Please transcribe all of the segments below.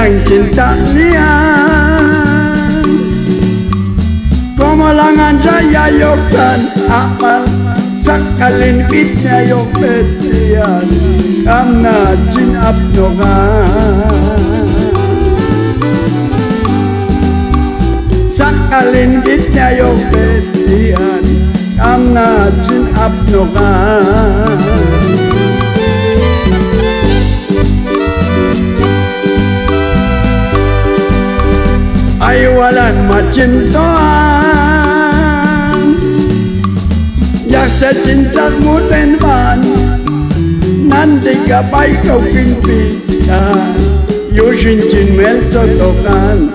yang cinta liang. Komalangan saya yokan amal sakalin bitnya yok petian kamna jin abnogan. Sakalin bitnya yok petian kamna jin abnogan. Aywalan macintoan yak secintamu tenban nanti gapai kau kimpikan yushin cin mel cotokan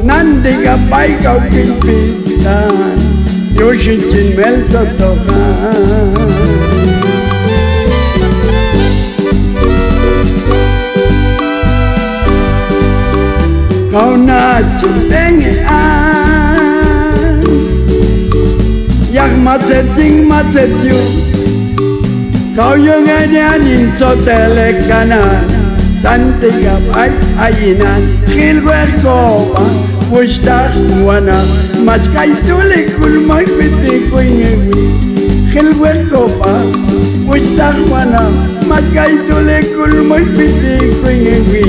nanti gapai kau kimpikan yushin cin mel cotokan. Kau na cintengean yak maceting macetiu kau yang nyanyin sotele kanan cantik gapai ainan khil werkoba wustah wana mas kai tulik kulmai piti kuingewi khil werkoba wustah wana mas kai tulik kulmai piti kuingewi.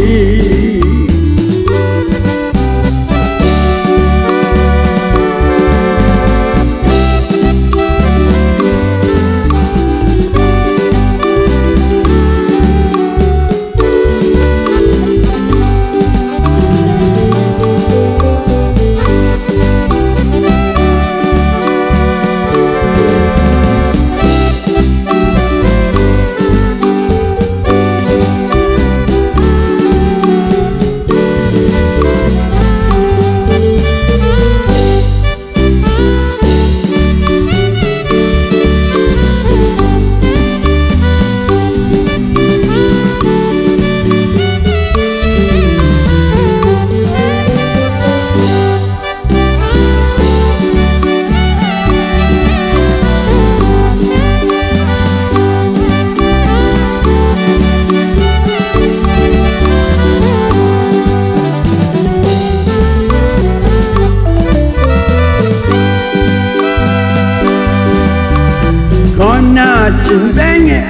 Cintengean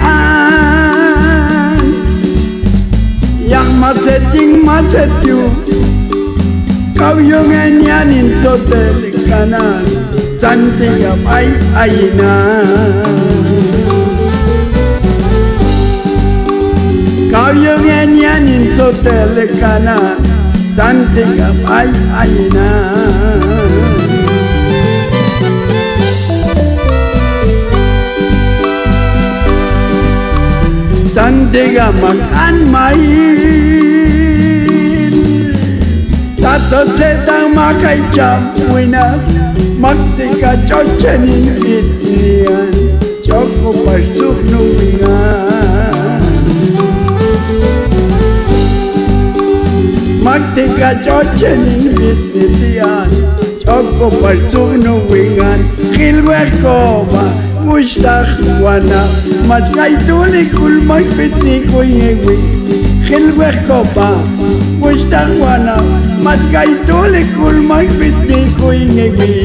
yang maceting macetiu kau yang nyanyin sotel kanan cantik gapai ainan kau yang nyanyin sotel kanan cantik gapai ainan. Cantik makan main tato sedang makai campuinak maktika cocenin itian coko pasuk nuingan maktika cocenin itian coko pasuk nuingan khilwerkoba mustah wana mas kai tulik kulmai piti kuingewi khilwerkoba mustah wana mas kai tulik kulmai piti kuingewi.